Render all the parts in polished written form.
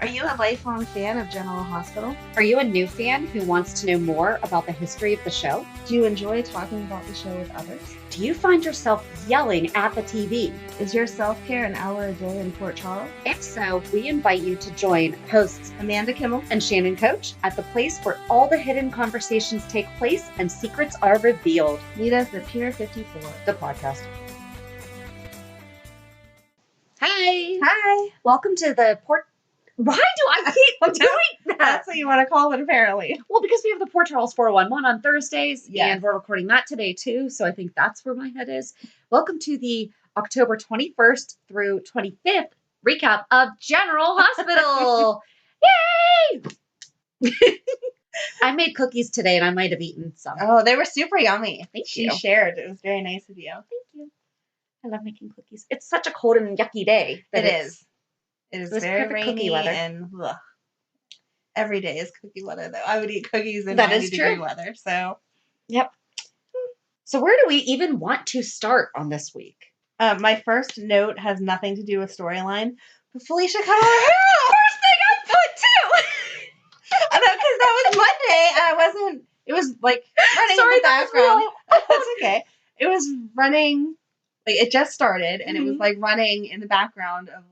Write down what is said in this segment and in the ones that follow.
Are you a lifelong fan of General Hospital? Are you a new fan who wants to know more about the history of the show? Do you enjoy talking about the show with others? Do you find yourself yelling at the TV? Is your self-care an hour a day in Port Charles? If so, we invite you to join hosts Amanda Kimmel and Shannon Coach at the place where all the hidden conversations take place and secrets are revealed. Meet us at Pier 54, the podcast. Hi. Hi. Welcome to the Port... Why do I keep doing that? That's what you want to call it, apparently. Well, because we have the Port Charles 411 on Thursdays, Yes. and we're recording that today, too, so I think that's where my head is. Welcome to the October 21st through 25th recap of General Hospital. Yay! I made cookies today, and I might have eaten some. Oh, they were super yummy. Thank She you. shared. It was very nice of you. Thank you. I love making cookies. It's such a cold and yucky day. It is. It is was very perfect cookie rainy weather. and ugh. Every day is cookie weather, though. I would eat cookies in That 90 is degree true. weather, so. Yep. So where do we even want to start on this week? My first note has nothing to do with storyline, but Felicia cut all her hair off. First thing I put, too! I know, because that was Monday, and I wasn't, it was like running Sorry, in the that was background. really- That's okay. It was running, like, it just started, and it was like running in the background of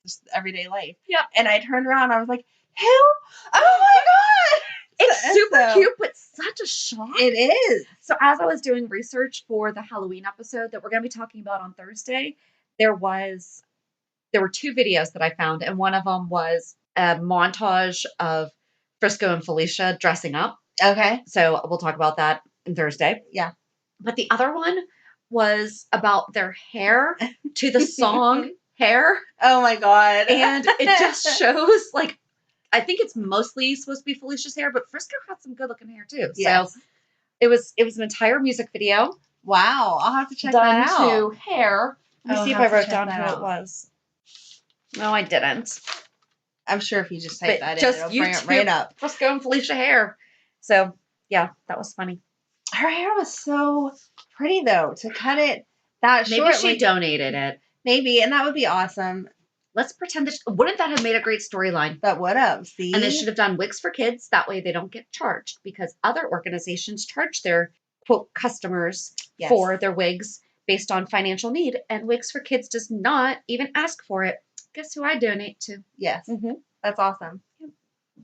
just everyday life. Yep. And I turned around, and I was like, who? Oh my God! It's super So- cute, but such a shock. It is. So as I was doing research for the Halloween episode that we're going to be talking about on Thursday, there were two videos that I found, and one of them was a montage of Frisco and Felicia dressing up. Okay. So we'll talk about that on Thursday. Yeah. But the other one was about their hair to the song Hair. Oh my God. And it just shows, like, I think it's mostly supposed to be Felicia's hair, but Frisco had some good looking hair too. Yes. So it was an entire music video Wow. I'll have to check done that out. to hair. Let me I'll see if have I to wrote check down that who out. it was. No, I didn't. I'm sure if you just type But that just in, it'll bring it YouTube right up. Frisco and Felicia hair. So yeah, that was funny. Her hair was so pretty though, to cut it that Maybe short. she like, donated it. maybe, and that would be awesome. Let's pretend that. Wouldn't that have made a great storyline? But what up? See, And they should have done wigs for kids. That way they don't get charged, because other organizations charge their quote customers Yes. for their wigs based on financial need. And Wigs for Kids does not even ask for it. Guess who I donate to? Yes, that's awesome.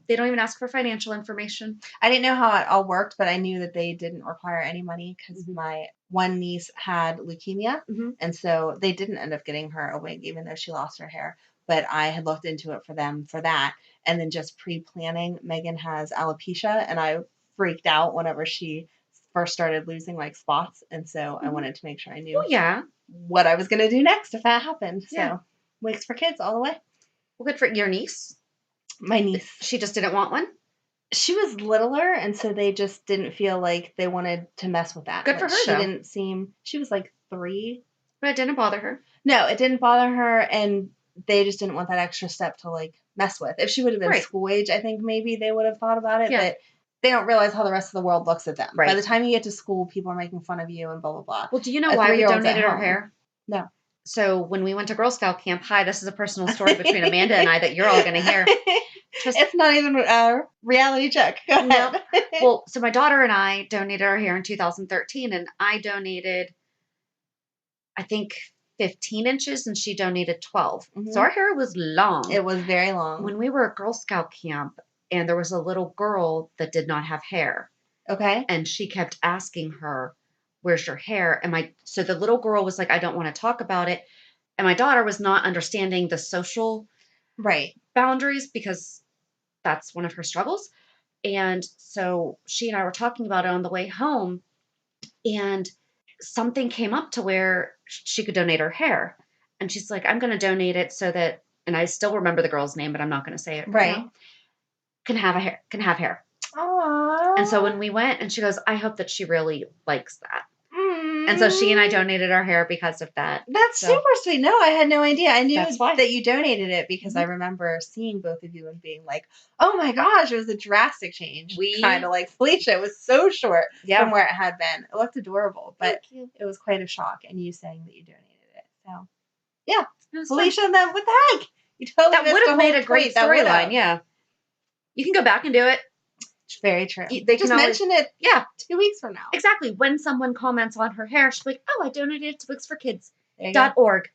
They don't even ask for financial information. I didn't know how it all worked, but I knew that they didn't require any money because my one niece had leukemia, and so they didn't end up getting her a wig, even though she lost her hair. But I had looked into it for them for that, and then just pre-planning. Megan has alopecia, and I freaked out whenever she first started losing like spots, and so I wanted to make sure I knew Oh, yeah. what I was going to do next if that happened. Yeah. So wigs for kids all the way. Well, good for your niece. My niece, She just didn't want one. she was littler, and so they just didn't feel like they wanted to mess with that. Good for Like, her, She though. didn't seem. She was like 3. But it didn't bother her. No, it didn't bother her, and they just didn't want that extra step to like mess with. If she would have been Right. school age, I think maybe they would have thought about it. Yeah. But they don't realize how the rest of the world looks at them. Right. By the time you get to school, people are making fun of you and blah blah blah. Well, do you know A why we 3-year-old's at donated our home. hair? No. So when we went to Girl Scout camp, this is a personal story between Amanda and I that you're all going to hear. Just- It's not even a reality check. Go ahead. No. Well, so my daughter and I donated our hair in 2013, and I donated, I think, 15 inches, and she donated 12. Mhm. So our hair was long. It was very long. When we were at Girl Scout camp, and there was a little girl that did not have hair, Okay. and she kept asking her, "Where's your hair?" So the little girl was like, "I don't want to talk about it." And my daughter was not understanding the social Right. boundaries because that's one of her struggles. And so she and I were talking about it on the way home, and something came up to where she could donate her hair. And she's like, "I'm going to donate it so that," and I still remember the girl's name, but I'm not going to say it Right. now, can have hair. Aww. And so when we went, and she goes, "I hope that she really likes that." And so she and I donated our hair because of that. That's So- super sweet. No, I had no idea. I knew That's why. that you donated it because I remember seeing both of you and being like, oh my gosh, it was a drastic change. We- kind of like Felicia. It was so short Yeah. from where it had been. It looked adorable, but Thank you. it was quite a shock. And you saying that you donated it. So, yeah. It was fun. Felicia, then what the heck? You totally That missed would the have whole made a great point. That would've. storyline. Yeah. You can go back and do it. It's very true. They Just can always mention it. Yeah. 2 weeks from now. Exactly. When someone comments on her hair, she'll be like, oh, I donated to There booksforkids.org.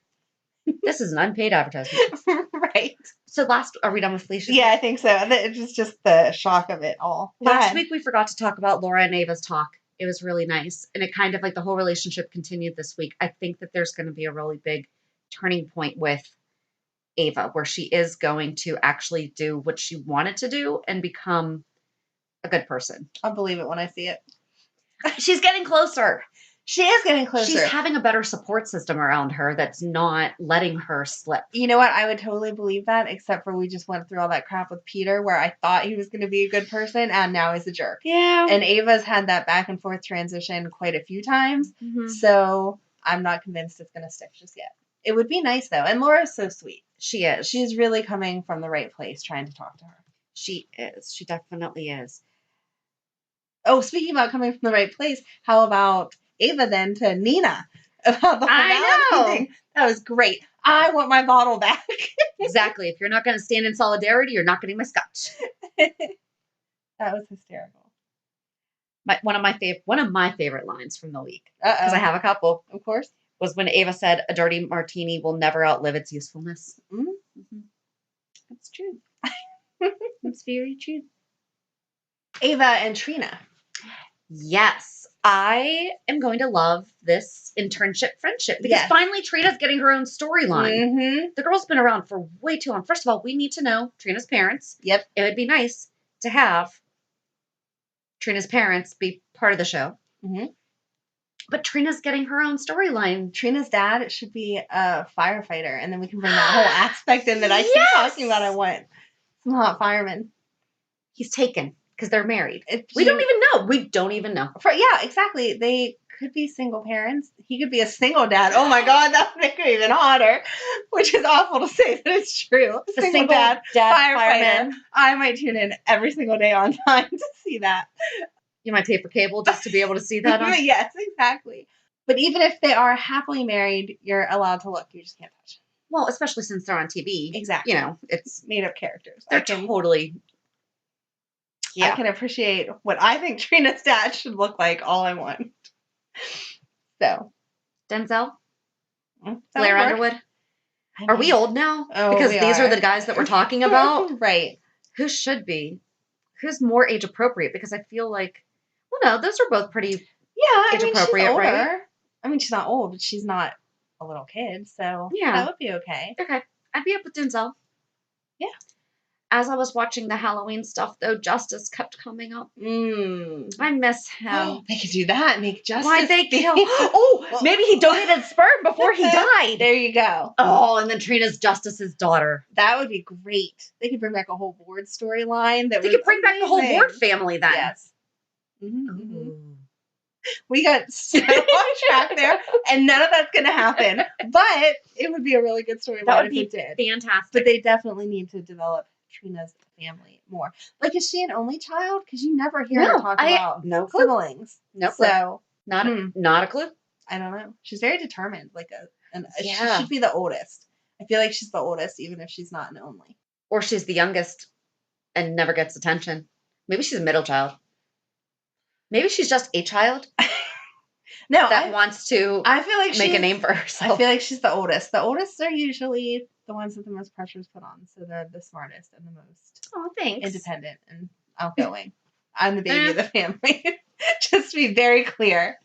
This is an unpaid advertisement. Right. So are we done with Felicia? Yeah, I think so. It was just the shock of it all. Last week we forgot to talk about Laura and Ava's talk. It was really nice. And it kind of like the whole relationship continued this week. I think that there's going to be a really big turning point with Ava, where she is going to actually do what she wanted to do and become a good person. I'll believe it when I see it. She's getting closer. She is getting closer. She's having a better support system around her that's not letting her slip. You know what? I would totally believe that, except for we just went through all that crap with Peter where I thought he was going to be a good person and now he's a jerk. Yeah. And Ava's had that back and forth transition quite a few times. Mm-hmm. So I'm not convinced it's going to stick just yet. It would be nice, though. And Laura's so sweet. She is. She's really coming from the right place trying to talk to her. She is. She definitely is. Oh, speaking about coming from the right place, how about Ava then to Nina about the whole thing? That was great. I want my bottle back. Exactly. If you're not going to stand in solidarity, you're not getting my scotch. That was hysterical. One of my favorite lines from the week, because I have a couple, of course, was when Ava said, "A dirty martini will never outlive its usefulness." Mm-hmm. That's true. That's very true. Ava and Trina. Yes, I am going to love this internship friendship because finally Trina's getting her own storyline. Mm-hmm. The girl's been around for way too long. First of all, we need to know Trina's parents. Yep. It would be nice to have Trina's parents be part of the show. Mm-hmm. But Trina's getting her own storyline. Trina's dad should be a firefighter, and then we can bring that whole aspect in that I keep talking about. I want some hot firemen. He's taken because they're married. We don't even know. We don't even know. Yeah, exactly. They could be single parents. He could be a single dad. Oh my God, that would make it even hotter, which is awful to say, but it's true. A single dad firefighter. I might tune in every single day on time to see that. You might pay for cable just to be able to see that. Yes, exactly. But even if they are happily married, you're allowed to look. You just can't touch. Well, especially since they're on TV. Exactly. You know, it's made up characters. They're totally. Yeah. I can appreciate what I think Trina's dad should look like all I want. So. Denzel? Blair Underwood? Are we old now? Oh, because these are the guys that we're talking about? Right. Who should be? Who's more age appropriate? Because I feel like, well, no, those are both pretty age appropriate, right? I mean, she's not old, but she's not a little kid, so that would be okay. Okay. I'd be up with Denzel. Yeah. As I was watching the Halloween stuff, though, Justice kept coming up. I miss him. Oh, they could do that. Make Justice. Why'd they kill? Maybe he donated sperm before he died. There you go. Oh, and then Trina's Justice's daughter. That would be great. They could bring back a whole Ward storyline. They could bring back the whole Ward family then. Yes. Mm-hmm. We got so off track there, and none of that's going to happen. But it would be a really good storyline. That would be fantastic. But they definitely need to develop Trina's family more. Like, is she an only child? Because you never hear her talk about siblings. No clue. So not a clue. I don't know. She's very determined. She should be the oldest. I feel like she's the oldest, even if she's not an only. Or she's the youngest and never gets attention. Maybe she's a middle child. Maybe she's just a child. Wants to I feel like make a name for herself. I feel like she's the oldest. The oldest are usually the ones that the most pressure is put on. So they're the smartest and the most independent and outgoing. I'm the baby of the family. Just to be very clear.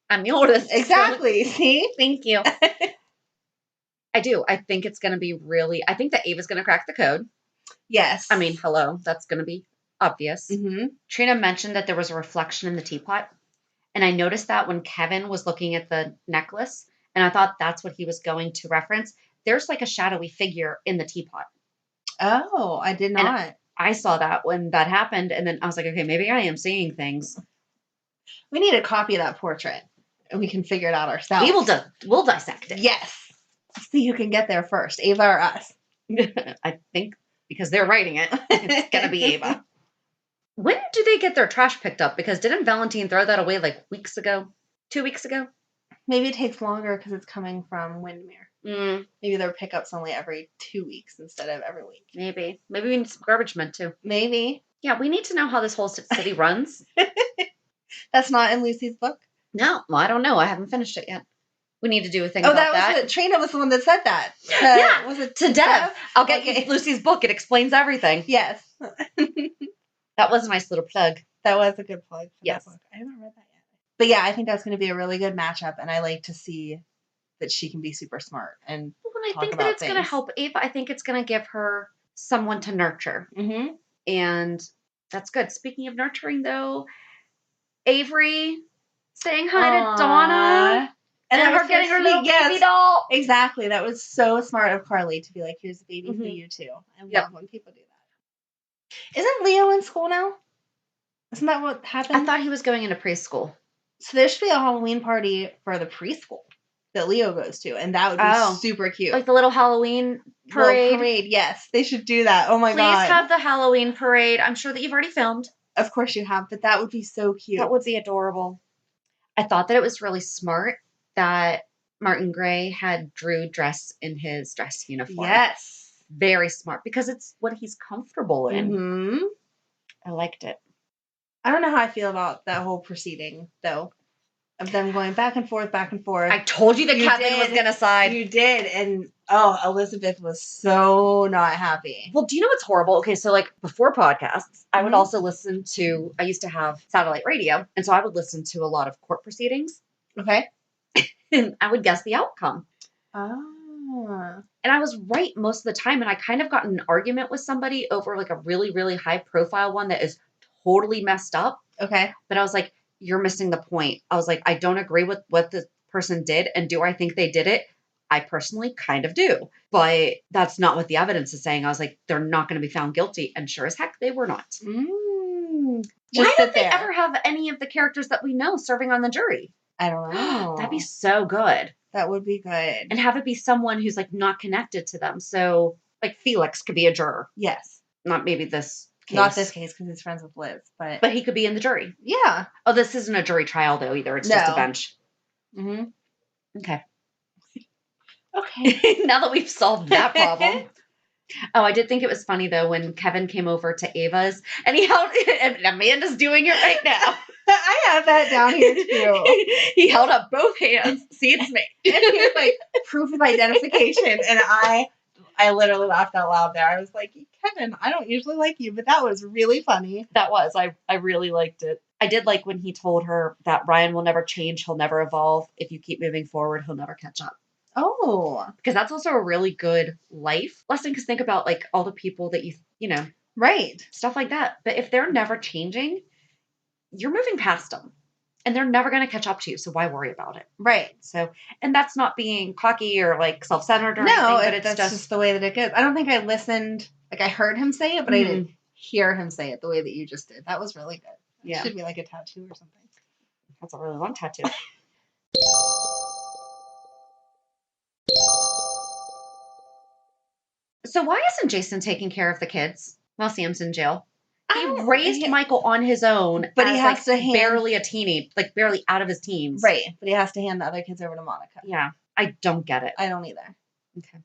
I'm the oldest. Exactly. See? Thank you. I do. I think it's going to be I think that Ava's going to crack the code. Yes. I mean, hello. That's going to be obvious. Mm-hmm. Trina mentioned that there was a reflection in the teapot. And I noticed that when Kevin was looking at the necklace, and I thought that's what he was going to reference. There's like a shadowy figure in the teapot. Oh, I did not. And I saw that when that happened, and then I was like, okay, maybe I am seeing things. We need a copy of that portrait, and we can figure it out ourselves. We'll dissect it. Yes. See who can get there first, Ava or us. I think because they're writing it, it's going to be Ava. When do they get their trash picked up? Because didn't Valentine throw that away like weeks ago? 2 weeks ago? Maybe it takes longer because it's coming from Windermere. Maybe their pickup's only every 2 weeks instead of every week. Maybe we need some garbage men too. Maybe. Yeah, we need to know how this whole city runs. That's not in Lucy's book? No, well, I don't know. I haven't finished it yet. We need to do a thing about that. Trina was the one that said that. Yeah. Was it to Dev? I'll get you Lucy's book. It explains everything. Yes. That was a nice little plug. That was a good plug. Yes. That book. I haven't read that yet. But yeah, I think that's going to be a really good matchup, and I like to see that she can be super smart and I think that it's going to help Ava. I think it's going to give her someone to nurture. Mm-hmm. And that's good. Speaking of nurturing, though, Avery saying hi to Donna. And her getting her little baby doll. Exactly. That was so smart of Carly to be like, here's a baby for you too. I love when people do that. Isn't Leo in school now? Isn't that what happened? I thought he was going into preschool. So there should be a Halloween party for the preschool that Leo goes to, and that would be super cute. Like the little Halloween parade. Little parade, yes. They should do that. Oh my God. Please have the Halloween parade. I'm sure that you've already filmed. Of course you have, but that would be so cute. That would be adorable. I thought that it was really smart that Martin Gray had Drew dress in his dress uniform. Yes. Very smart, because it's what he's comfortable in. Mm-hmm. I liked it. I don't know how I feel about that whole proceeding, though, of them going back and forth, back and forth. I told you that Kevin was going to side. You did, and Elizabeth was so not happy. Well, do you know what's horrible? Okay, so like before podcasts, I would also listen to, I used to have satellite radio, and so I would listen to a lot of court proceedings. Okay. And I would guess the outcome. Oh. And I was right most of the time, and I kind of got in an argument with somebody over like a really, really high profile one that is totally messed up. Okay. But I was like, you're missing the point. I was like, I don't agree with what the person did. And do I think they did it? I personally kind of do. But that's not what the evidence is saying. I was like, they're not going to be found guilty. And sure as heck, they were not. Why don't they ever have any of the characters that we know serving on the jury? I don't know. That'd be so good. That would be good. And have it be someone who's like not connected to them. So like Felix could be a juror. Yes. Not maybe this case. Not this case because he's friends with Liz, but he could be in the jury. Yeah. Oh, this isn't a jury trial though either. It's just a bench. Mm-hmm. Okay. Okay. Now that we've solved that problem. Oh, I did think it was funny though when Kevin came over to Ava's and he held, and Amanda's doing it right now. I have that down here too. He held up both hands. See, it's me. And he was like, proof of identification. And I literally laughed out loud there. I was like, Kevin, I don't usually like you, but that was really funny. That was. I really liked it. I did like when he told her that Ryan will never change. He'll never evolve. If you keep moving forward, he'll never catch up. Oh. Because that's also a really good life lesson. Because think about like all the people that you know. Right. Stuff like that. But if they're never changing, you're moving past them. And they're never going to catch up to you. So why worry about it? Right. So, and that's not being cocky or like self-centered or anything. But it's just the way that it goes. I don't think I listened. Like I heard him say it, but I didn't hear him say it the way that you just did. That was really good. Yeah. It should be like a tattoo or something. That's a really long tattoo. So why isn't Jason taking care of the kids while Sam's in jail? He raised Michael on his own, but he has to barely a teeny, like barely out of his teens. Right, but he has to hand the other kids over to Monica. Yeah, I don't get it. I don't either. Okay.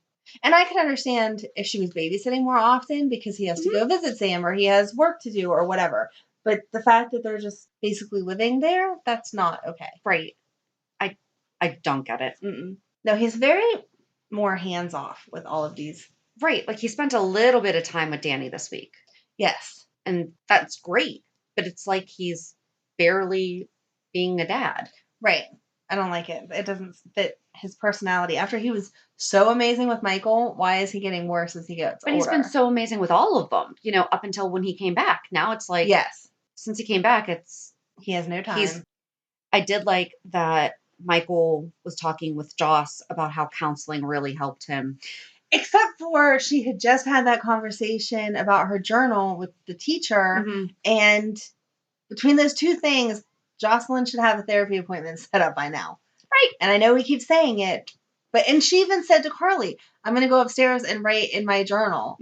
And I could understand if she was babysitting more often because he has to go visit Sam or he has work to do or whatever. But the fact that they're just basically living there, that's not okay. Right. I don't get it. No, he's very more hands-off with all of these. Right. Like he spent a little bit of time with Danny this week. Yes. And that's great. But it's like he's barely being a dad. Right. I don't like it. It doesn't fit his personality. After he was so amazing with Michael, why is he getting worse as he gets older? But he's been so amazing with all of them, you know, up until when he came back. Now it's like, yes, since he came back, he has no time. I did like that Michael was talking with Joss about how counseling really helped him. Except for she had just had that conversation about her journal with the teacher. And between those two things, Jocelyn should have a therapy appointment set up by now. Right. And I know we keep saying it, and she even said to Carly, I'm going to go upstairs and write in my journal.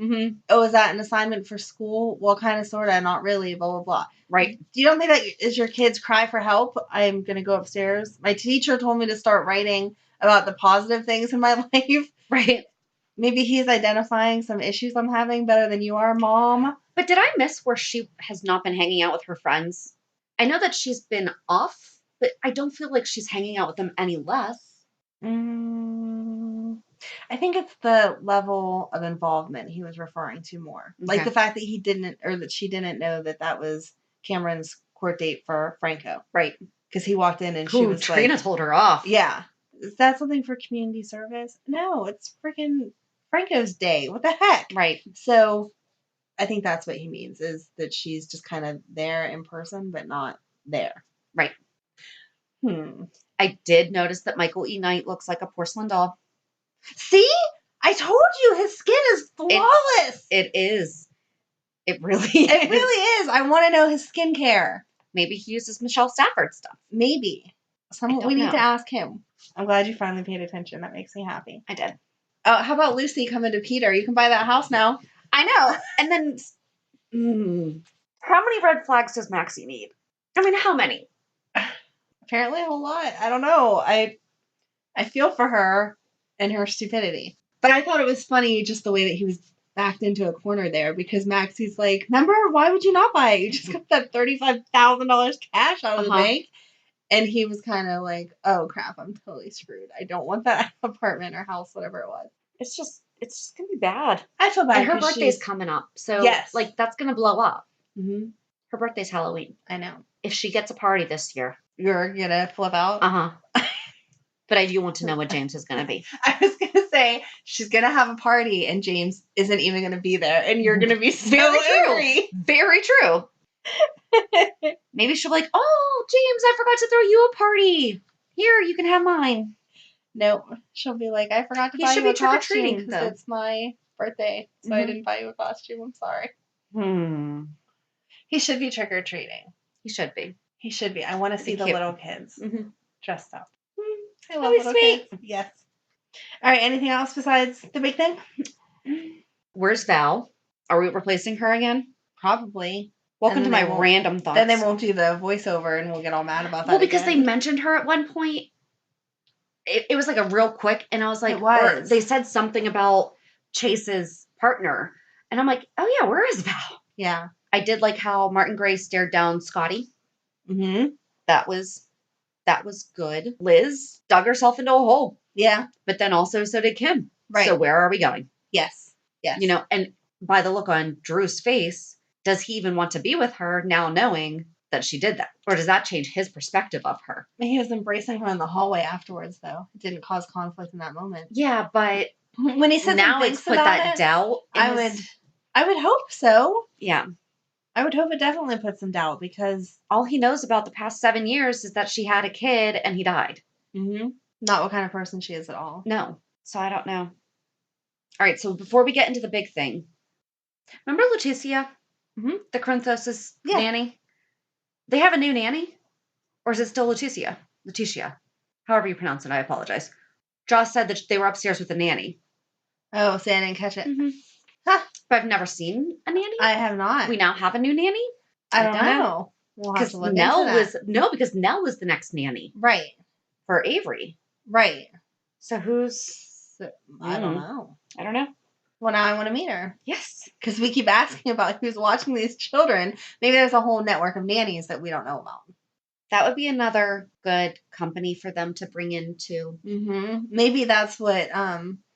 Oh, is that an assignment for school? Well, kind of, sort of, not really, blah, blah, blah. Right. Do you don't think that is your kids' cry for help? I'm going to go upstairs. My teacher told me to start writing about the positive things in my life. Right. Maybe he's identifying some issues I'm having better than you are, Mom. But did I miss where she has not been hanging out with her friends? I know that she's been off, but I don't feel like she's hanging out with them any less. I think it's the level of involvement he was referring to more. Like the fact that he didn't, or that she didn't know that that was Cameron's court date for Franco. Right. Because he walked in and she was Trina like, told her off. Yeah. Is that something for community service? No, it's freaking Franco's day. What the heck? Right. So I think that's what he means, is that she's just kind of there in person, but not there. Right. I did notice that Michael E. Knight looks like a porcelain doll. See? I told you his skin is flawless. It is. It really is. It really is. I want to know his skincare. Maybe he uses Michelle Stafford stuff. Maybe. We need to ask him. I'm glad you finally paid attention. That makes me happy. I did. Oh, how about Lucy coming to Peter? You can buy that house now. I know. And then, how many red flags does Maxie need? I mean, how many? Apparently a whole lot. I don't know. I feel for her and her stupidity. But I thought it was funny just the way that he was backed into a corner there, because Maxie's like, remember, why would you not buy it? You just got that $35,000 cash out of the bank. And he was kind of like, oh, crap, I'm totally screwed. I don't want that apartment or house, whatever it was. It's just going to be bad. I feel bad. And her birthday's coming up. So, yes. Like, that's going to blow up. Mm-hmm. Her birthday's Halloween. I know. If she gets a party this year. You're going to flip out? Uh-huh. But I do want to know what James is going to be. I was going to say, she's going to have a party and James isn't even going to be there. And you're going to be so angry. Very true. Maybe she'll be like, oh, James, I forgot to throw you a party. Here, you can have mine. Nope. She'll be like, I forgot to buy you a costume because it's my birthday. So I didn't buy you a costume. I'm sorry. He should be trick-or-treating. He should be. He should be. I want to see the little kids dressed up. I love little kids. Yes. All right. Anything else besides the big thing? Where's Val? Are we replacing her again? Probably. Welcome to my random thoughts. Then they won't do the voiceover and we'll get all mad about that. Well, because they mentioned her at one point. It was like a real quick, and I was like, or they said something about Chase's partner. And I'm like, oh yeah, where is Val? Yeah. I did like how Martin Gray stared down Scotty. Mm-hmm. That was good. Liz dug herself into a hole. Yeah. But then also so did Kim. Right. So where are we going? Yes. Yes. You know, and by the look on Drew's face, does he even want to be with her now knowing that she did that? Or does that change his perspective of her? He was embracing her in the hallway afterwards, though. It didn't cause conflict in that moment. Yeah, but when he said now it's put that doubt. I would hope so. Yeah. I would hope it definitely puts some doubt, because all he knows about the past 7 years is that she had a kid and he died. Mm-hmm. Not what kind of person she is at all. No. So I don't know. All right. So before we get into the big thing, remember Leticia? Mm-hmm. The Corinthos' nanny? They have a new nanny? Or is it still Leticia? Leticia. However you pronounce it, I apologize. Joss said that they were upstairs with a nanny. Oh, so I didn't catch it. Mm-hmm. Huh. But I've never seen a nanny. I have not. We now have a new nanny? I don't know. Because Nell was the next nanny. Right. For Avery. Right. So who's... I don't know. I don't know. Well, now I want to meet her. Yes. Because we keep asking about who's watching these children. Maybe there's a whole network of nannies that we don't know about. That would be another good company for them to bring into. Mm-hmm. Maybe that's what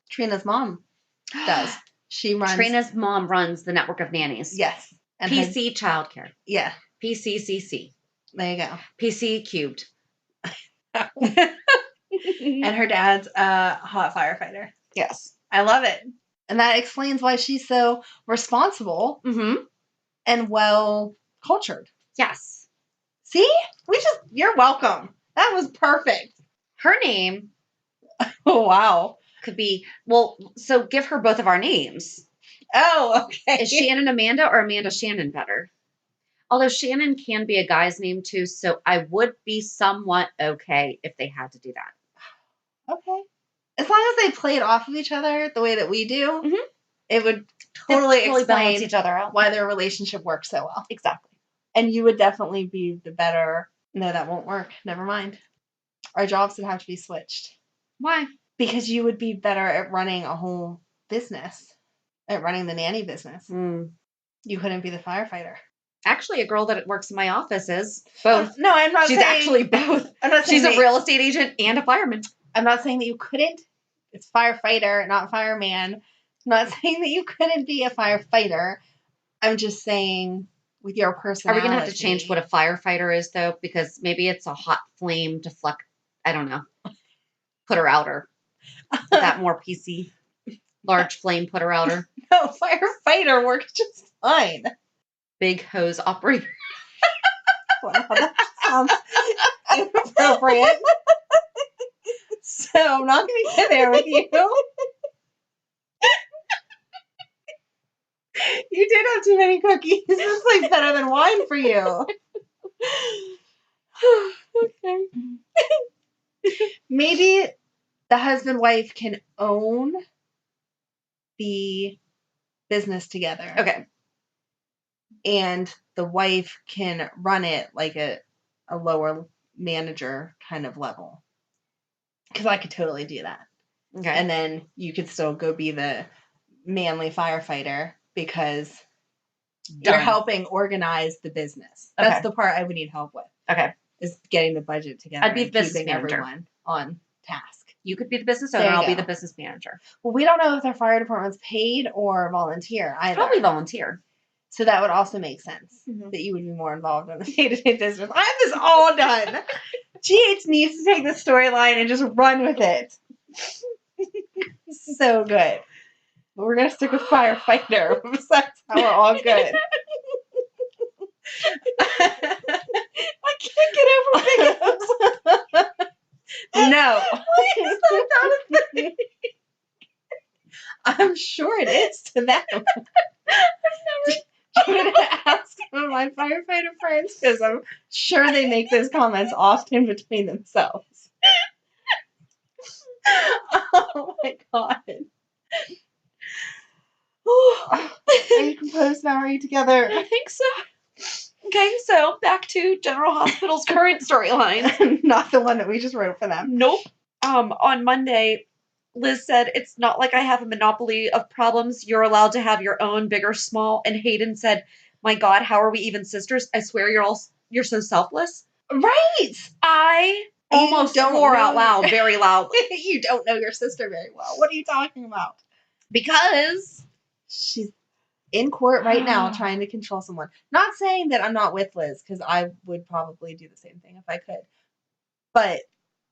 Trina's mom does. Trina's mom runs the network of nannies. Yes. And PC Childcare. Yeah. PCCC. There you go. PC Cubed. And her dad's a hot firefighter. Yes. I love it. And that explains why she's so responsible and well cultured. Yes. See? You're welcome. That was perfect. Her name. Oh, wow. Could be, so give her both of our names. Oh, okay. Is Shannon Amanda or Amanda Shannon better? Although Shannon can be a guy's name too, so I would be somewhat okay if they had to do that. Okay. As long as they played off of each other the way that we do, it would totally explain balance each other out. Why their relationship works so well. Exactly. And you would definitely be the better. No, that won't work. Never mind. Our jobs would have to be switched. Why? Because you would be better at running a whole business, at running the nanny business. You couldn't be the firefighter. Actually, a girl that works in my office is both. No, I'm not She's saying... actually both. I'm not saying She's a real estate agent and a fireman. I'm not saying that you couldn't. It's firefighter, not fireman. I'm not saying that you couldn't be a firefighter. I'm just saying with your personality. Are we going to have to change what a firefighter is, though? Because maybe it's a hot flame deflect. I don't know. Putter outer. That more PC. Large flame putter outer. No, firefighter works just fine. Big hose operator. Wow, that sounds inappropriate. So I'm not going to get there with you. You did have too many cookies. This is like better than wine for you. Okay. Maybe the husband-wife can own the business together. Okay. And the wife can run it like a lower manager kind of level. Because I could totally do that. Okay. And then you could still go be the manly firefighter because you're helping organize the business. That's Okay. the part I would need help with. Okay. Is getting the budget together. I'd be the business keeping manager. Everyone on task. You could be the business owner. I'll be the business manager. Well, we don't know if their fire department's paid or volunteer either. Probably volunteer. So that would also make sense that you would be more involved in the day-to-day business. I have this all done. GH needs to take the storyline and just run with it. So good. But we're going to stick with firefighter. That's how we're all good. I can't get over pickups. No. Why is that not a thing? I'm sure it is to them. I'm going to ask some of my firefighter friends because I'm sure they make those comments often between themselves. Oh my God. Are you composed now? Are you together? I think so. Okay, so back to General Hospital's current storyline. Not the one that we just wrote for them. Nope. On Monday, Liz said, "It's not like I have a monopoly of problems. You're allowed to have your own, big or small." And Hayden said, "My God, how are we even sisters? I swear you're so selfless." Right. I almost swore out loud, very loudly. You don't know your sister very well. What are you talking about? Because she's in court right now trying to control someone. Not saying that I'm not with Liz, because I would probably do the same thing if I could. But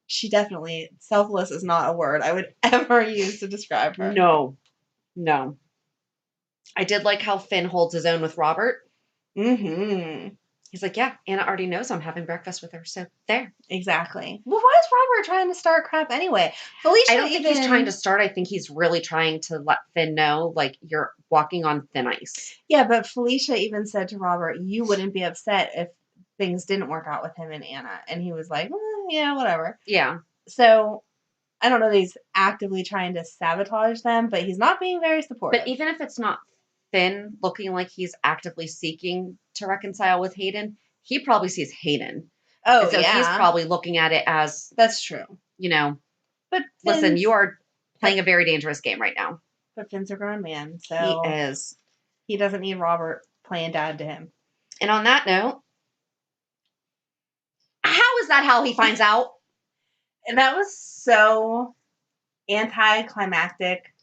she definitely, selfless is not a word I would ever use to describe her. No. I did like how Finn holds his own with Robert. Mm-hmm. He's like, yeah, Anna already knows I'm having breakfast with her, so there. Exactly. Well, why is Robert trying to start crap anyway? Felicia, I don't think he's trying to start. I think he's really trying to let Finn know, like, you're walking on thin ice. Yeah, but Felicia even said to Robert, you wouldn't be upset if things didn't work out with him and Anna. And he was like, yeah, whatever. Yeah. So I don't know that he's actively trying to sabotage them, but he's not being very supportive. But even if it's not Finn looking like he's actively seeking to reconcile with Hayden, he probably sees Hayden. Oh, and so he's probably looking at it as... That's true. You know. But listen, you are playing a very dangerous game right now. But Finn's a grown man, so... He is. He doesn't need Robert playing dad to him. And on that note, how is that how he finds out? And that was so anticlimactic.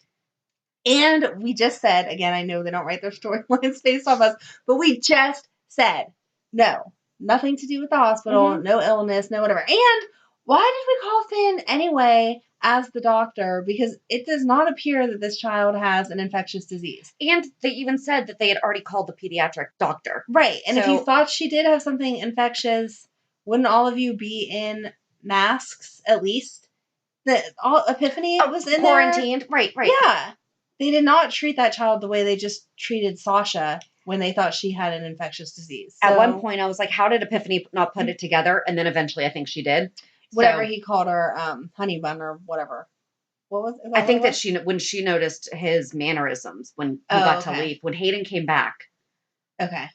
And we just said, again, I know they don't write their storylines based off us, but we just said, no, nothing to do with the hospital, no illness, no whatever. And why did we call Finn anyway as the doctor? Because it does not appear that this child has an infectious disease. And they even said that they had already called the pediatric doctor. Right. And if you thought she did have something infectious, wouldn't all of you be in masks at least? Epiphany was in quarantined. There. Right. Yeah. They did not treat that child the way they just treated Sasha when they thought she had an infectious disease. So, at one point, I was like, how did Epiphany not put it together? And then eventually, I think she did. Whatever he called her, honey bun or whatever. What was it? I think that when she noticed his mannerisms when he got to leave, when Hayden came back. Okay.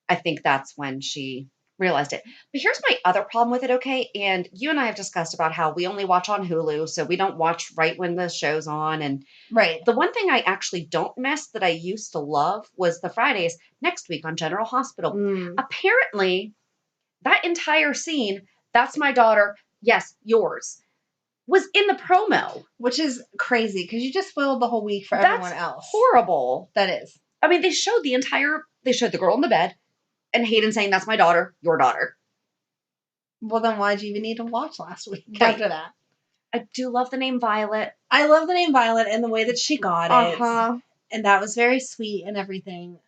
I think that's when she realized it. But here's my other problem with it, okay? And you and I have discussed about how we only watch on Hulu, so we don't watch right when the show's on. And Right. the one thing I actually don't miss that I used to love was the Fridays next week on General Hospital. Apparently, that entire scene, that's my daughter, yes, yours, was in the promo. Which is crazy because you just spoiled the whole week for everyone else. Horrible. That is. I mean, they showed the girl in the bed and Hayden saying, that's my daughter, your daughter. Well, then why'd you even need to watch last week after that? I do love the name Violet. I love the name Violet and the way that she got it. And that was very sweet and everything.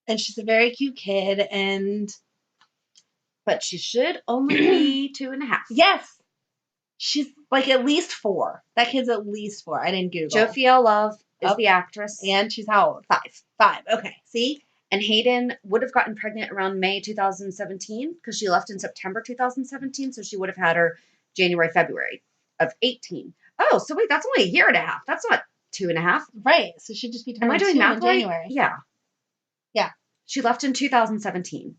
And she's a very cute kid. But she should only be 2.5. Yes. She's like at least 4. That kid's at least 4. I didn't Google. Jophia Love is the actress. And she's how old? 5. Okay. See? And Hayden would have gotten pregnant around May 2017 because she left in September 2017. So she would have had her January, February of 18. Oh, so wait, that's only a year and a half. That's not 2.5. Right. So she'd just be turning 2 in January. Yeah. Yeah. She left in 2017.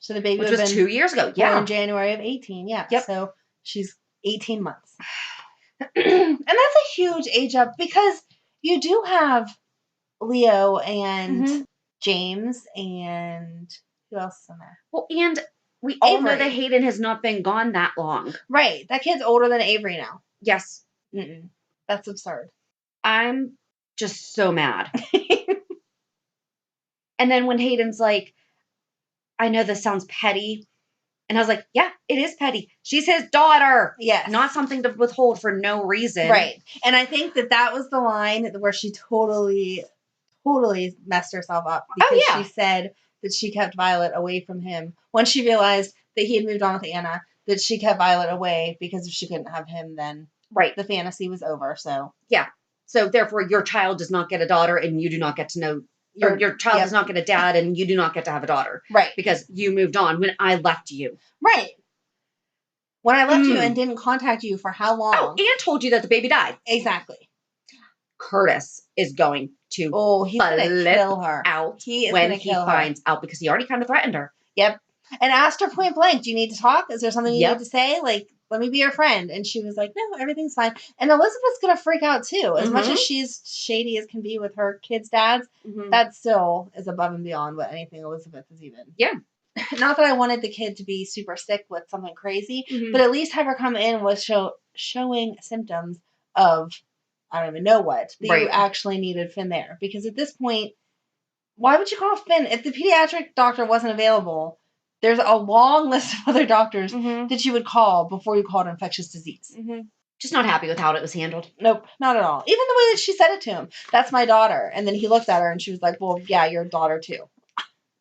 So the baby which was 2 years ago. Yeah. In January of 18. Yeah. Yep. So she's 18 months. And that's a huge age up because you do have Leo and James and who else is in there? Well, and we all know that Hayden has not been gone that long. Right. That kid's older than Avery now. Yes. That's absurd. I'm just so mad. And then when Hayden's like, I know this sounds petty. And I was like, yeah, it is petty. She's his daughter. Yes. Not something to withhold for no reason. Right. And I think that was the line where she totally messed herself up. Because she said that she kept Violet away from him. Once she realized that he had moved on with Anna, that she kept Violet away because if she couldn't have him, then the fantasy was over. So yeah. So therefore, your child does not get a daughter and you do not get to know your child does not get a dad and you do not get to have a daughter. Right. Because you moved on when I left you. Right. When I left you and didn't contact you for how long? Oh, and told you that the baby died. Exactly. Curtis is going to he's going to kill her out when he finds out because he already kind of threatened her. Yep. And asked her point blank, do you need to talk? Is there something you need to say? Like, let me be your friend. And she was like, no, everything's fine. And Elizabeth's going to freak out too. As much as she's shady as can be with her kids' dads, that still is above and beyond what anything Elizabeth is even. Yeah. Not that I wanted the kid to be super sick with something crazy, but at least have her come in with showing symptoms of, I don't even know what, that you actually needed Finn there. Because at this point, why would you call Finn? If the pediatric doctor wasn't available, there's a long list of other doctors that you would call before you called infectious disease. Just not happy with how it was handled. Nope, not at all. Even the way that she said it to him. That's my daughter. And then he looked at her and she was like, well, yeah, your daughter too.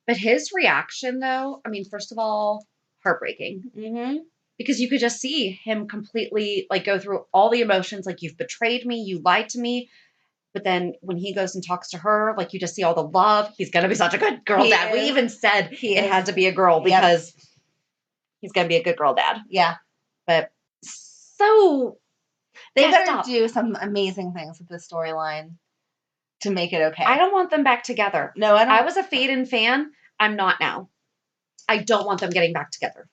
But his reaction, though, I mean, first of all, heartbreaking. Because you could just see him completely, like, go through all the emotions. Like, you've betrayed me. You lied to me. But then when he goes and talks to her, like, you just see all the love. He's going to be such a good girl dad. We even said it had to be a girl because he's going to be a good girl dad. Yeah. But so they better do some amazing things with this storyline to make it okay. I don't want them back together. No, I don't. I was a Faden fan. I'm not now. I don't want them getting back together.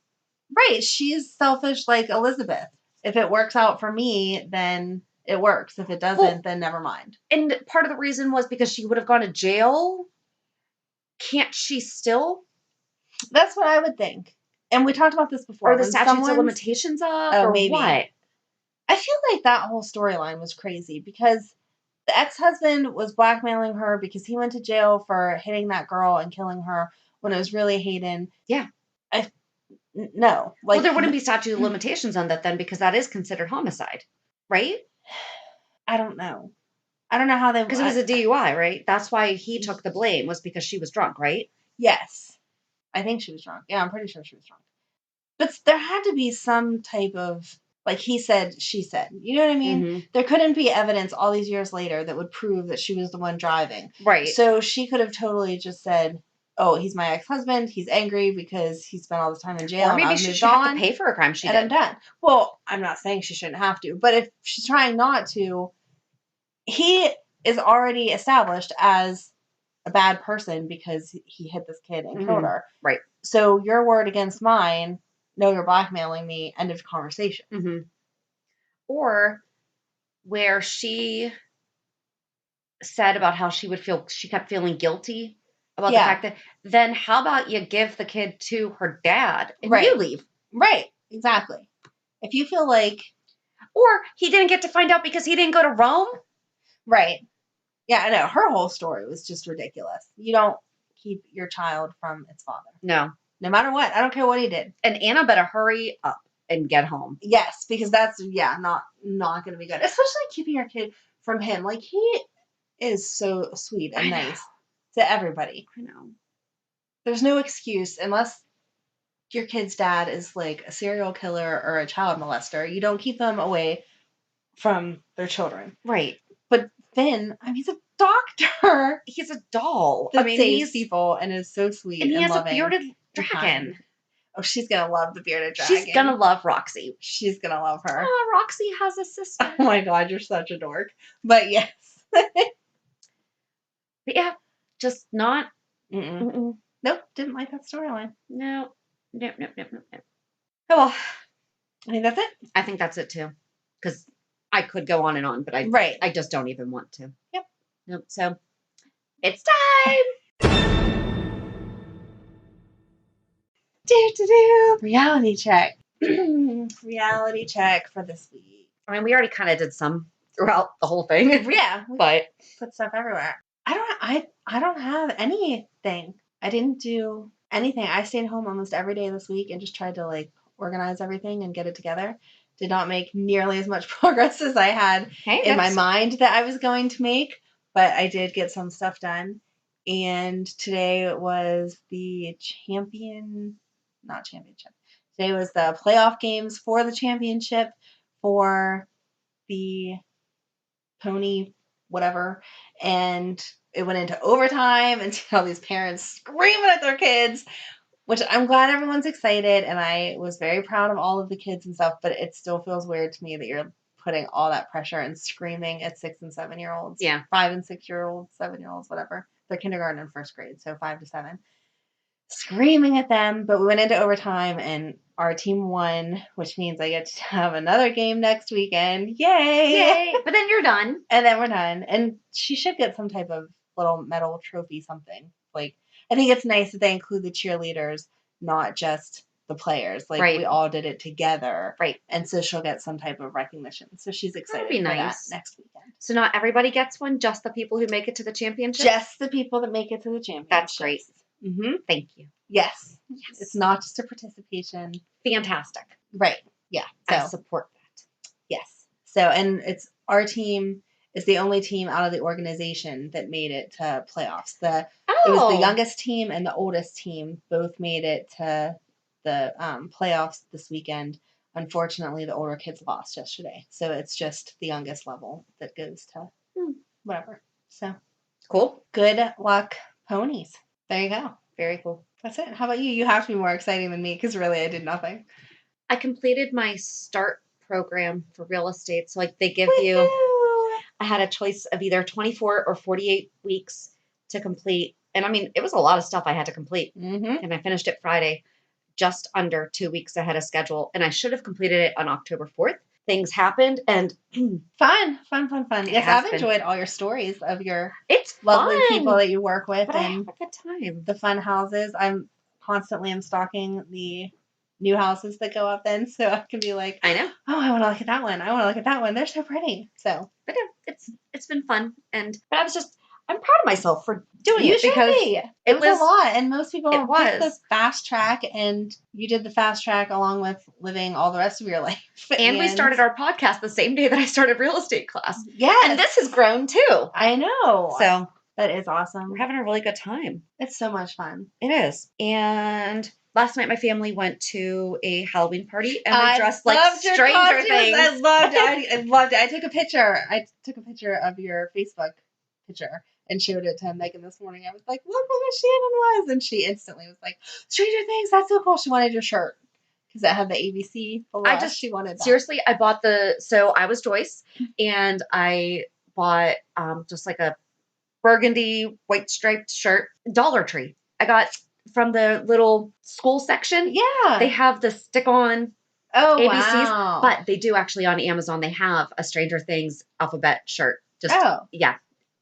Right. She's selfish like Elizabeth. If it works out for me, then it works. If it doesn't, then never mind. And part of the reason was because she would have gone to jail. Can't she still? That's what I would think. And we talked about this before. Or the statutes of limitations up, or maybe. What? I feel like that whole storyline was crazy because the ex-husband was blackmailing her because he went to jail for hitting that girl and killing her when it was really Hayden. Yeah. No. Like, well, there wouldn't be statute of limitations on that then because that is considered homicide, right? I don't know. I don't know how they... Because it was a DUI, right? That's why he took the blame, was because she was drunk, right? Yes. I think she was drunk. Yeah, I'm pretty sure she was drunk. But there had to be some type of... Like he said, she said. You know what I mean? There couldn't be evidence all these years later that would prove that she was the one driving. Right. So she could have totally just said, oh, he's my ex-husband. He's angry because he spent all this time in jail. Or maybe she should have to pay for a crime she did. I'm done. Well, I'm not saying she shouldn't have to. But if she's trying not to, he is already established as a bad person because he hit this kid and killed her. Right. So your word against mine. No, you're blackmailing me. End of conversation. Or where she said about how she kept feeling guilty about the fact that, then how about you give the kid to her dad and you leave? Right. Exactly. If you feel like. Or he didn't get to find out because he didn't go to Rome. Right. Yeah, I know. Her whole story was just ridiculous. You don't keep your child from its father. No. No matter what. I don't care what he did. And Anna better hurry up and get home. Yes, because that's, not going to be good. Especially keeping your kid from him. Like, he is so sweet and nice to everybody. I know. There's no excuse unless your kid's dad is like a serial killer or a child molester. You don't keep them away from their children. Right. But Finn, he's a doctor. He's a doll. That saves people and is so sweet and loving. And he has a bearded dragon. Oh, she's going to love the bearded dragon. She's going to love Roxy. She's going to love her. Oh, Roxy has a sister. Oh my God, you're such a dork. But yes. But yeah, just not. Nope, didn't like that storyline. No. Oh, well, I think that's it. I think that's it too. Because I could go on and on, but I just don't even want to. Yep. Nope. So it's time. Reality check. Reality check for this week. I mean, we already kind of did some throughout the whole thing. Yeah. But put stuff everywhere. I don't have anything. I didn't do anything. I stayed home almost every day this week and just tried to like organize everything and get it together. Did not make nearly as much progress as I had in my mind that I was going to make, but I did get some stuff done. And today was the not championship. Today was the playoff games for the championship for the pony whatever, and it went into overtime and all these parents screaming at their kids, which I'm glad everyone's excited, and I was very proud of all of the kids and stuff, but it still feels weird to me that you're putting all that pressure and screaming at 6 and 7 year olds. Yeah. 5 and 6 year olds, 7 year olds, whatever. They're kindergarten and first grade, so 5 to 7. Screaming at them, but we went into overtime and our team won, which means I get to have another game next weekend. Yay! But then you're done. And then we're done. And she should get some type of little medal trophy, something. Like, I think it's nice that they include the cheerleaders, not just the players. Like, we all did it together. Right. And so she'll get some type of recognition. So she's excited for that next weekend. So not everybody gets one, just the people who make it to the championship? Just the people that make it to the championship. That's great. Thank you. Yes. It's not just a participation. Fantastic. Right. Yeah. So, I support that. Yes. So, and it's our team is the only team out of the organization that made it to playoffs. It was the youngest team and the oldest team both made it to the playoffs this weekend. Unfortunately, the older kids lost yesterday. So it's just the youngest level that goes to whatever. So cool. Good luck, ponies. There you go. Very cool. That's it. How about you? You have to be more exciting than me because really I did nothing. I completed my START program for real estate. So like they give you, I had a choice of either 24 or 48 weeks to complete. And I mean, it was a lot of stuff I had to complete. And I finished it Friday, just under 2 weeks ahead of schedule. And I should have completed it on October 4th. Things happened and fun. Yes, I've enjoyed all your stories of your lovely people that you work with and I have a good time. The fun houses. I'm constantly stalking the new houses that go up then, so I can be like, I know. Oh, I want to look at that one. I want to look at that one. They're so pretty. So, but yeah, it's been fun, but I'm proud of myself for doing it because it was a lot, and most people pick the fast track, and you did the fast track along with living all the rest of your life. And we started our podcast the same day that I started real estate class. Yeah, and this has grown too. I know. So that is awesome. We're having a really good time. It's so much fun. It is. And last night my family went to a Halloween party and they dressed like Stranger Things. I loved it. I loved it. I took a picture of your Facebook picture and showed it to Megan this morning. I was like, look what Miss Shannon was. And she instantly was like, Stranger Things, that's so cool. She wanted your shirt because it had the ABC below. She wanted that. Seriously, I bought so I was Joyce and I bought just like a burgundy, white striped shirt, Dollar Tree. I got from the little school section. Yeah. They have the stick-on ABCs, wow. but they do actually on Amazon. They have a Stranger Things alphabet shirt. Yeah.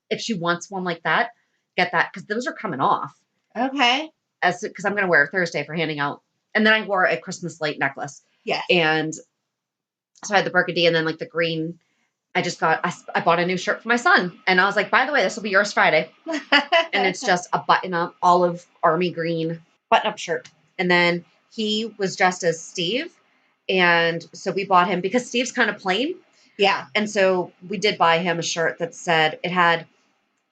If she wants one like that, get that because those are coming off. Okay. Because I'm going to wear it Thursday for handing out. And then I wore a Christmas light necklace. Yes. And so I had the burgundy and then like the green. I bought a new shirt for my son. And I was like, by the way, this will be yours Friday. And it's just a button-up olive army green button-up shirt. And then he was dressed as Steve. And so we bought him because Steve's kind of plain. Yeah. And so we did buy him a shirt that said it had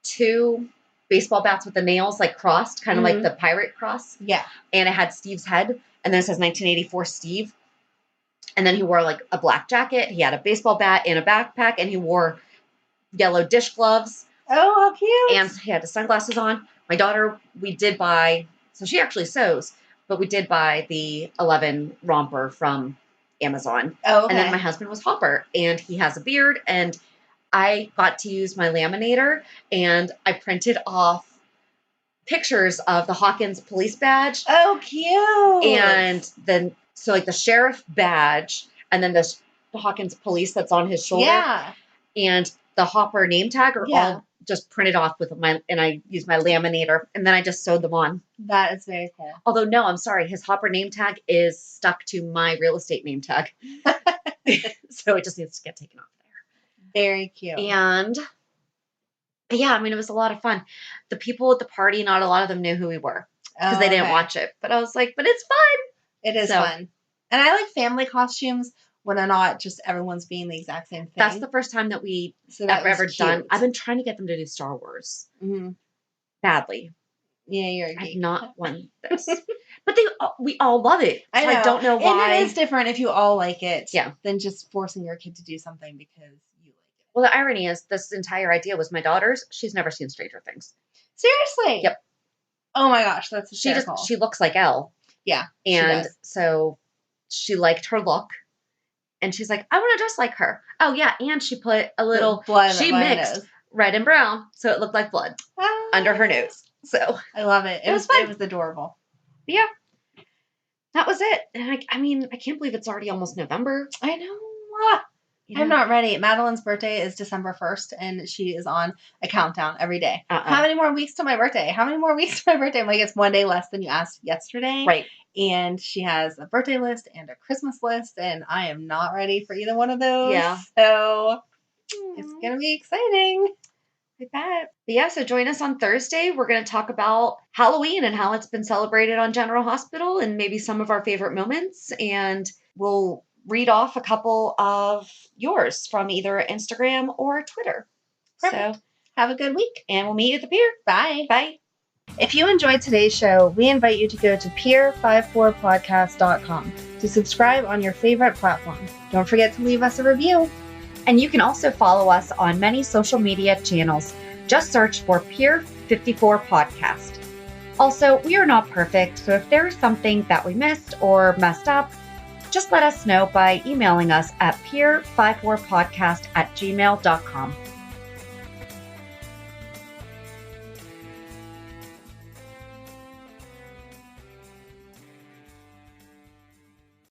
2 baseball bats with the nails like crossed, kind of like the pirate cross. Yeah. And it had Steve's head. And then it says 1984 Steve. And then he wore like a black jacket. He had a baseball bat and a backpack. And he wore yellow dish gloves. Oh, how cute. And he had his sunglasses on. My daughter, we did buy, so she actually sews, but we did buy the 11 romper from Amazon. Oh, okay. And then my husband was Hopper, and he has a beard, and I got to use my laminator, and I printed off pictures of the Hawkins police badge. Oh, cute. And then, so like the sheriff badge, and then the Hawkins police that's on his shoulder. Yeah. And the Hopper name tag are all just printed off with and I used my laminator, and then I just sewed them on. That is very cool. Although, no, I'm sorry. His Hopper name tag is stuck to my real estate name tag. So it just needs to get taken off there. Very cute. And yeah, I mean, it was a lot of fun. The people at the party, not a lot of them knew who we were because they didn't watch it. But I was like, but it's fun. It is fun. And I like family costumes when they're not just everyone's being the exact same thing. That's the first time that we ever done. I've been trying to get them to do Star Wars badly. Yeah, you're a geek. I've not won this. But we all love it. So I don't know why. And it is different if you all like it Yeah. than just forcing your kid to do something because you like it. Well, the irony is this entire idea was my daughter's. She's never seen Stranger Things. Seriously? Yep. Oh my gosh, that's hysterical. She looks like Elle. Yeah. And so she liked her look. And she's like, I want to dress like her. Oh, yeah. And she put a little blood. She mixed red and brown. So it looked like blood under her nose. So I love it. It was fun. It was adorable. But yeah. That was it. And I mean, I can't believe it's already almost November. I know. I'm not ready. Madeline's birthday is December 1st, and she is on a countdown every day. How many more weeks till my birthday? How many more weeks till my birthday? I'm like, it's one day less than you asked yesterday. Right. And she has a birthday list and a Christmas list, and I am not ready for either one of those. Yeah. So it's going to be exciting. Like that. But yeah, so join us on Thursday. We're going to talk about Halloween and how it's been celebrated on General Hospital and maybe some of our favorite moments. And we'll read off a couple of yours from either Instagram or Twitter. Perfect. So have a good week. And we'll meet you at the pier. Bye. Bye. If you enjoyed today's show, we invite you to go to pier54podcast.com to subscribe on your favorite platform. Don't forget to leave us a review. And you can also follow us on many social media channels. Just search for Pier 54 Podcast. Also, we are not perfect, so if there is something that we missed or messed up, just let us know by emailing us at pier54podcast@gmail.com.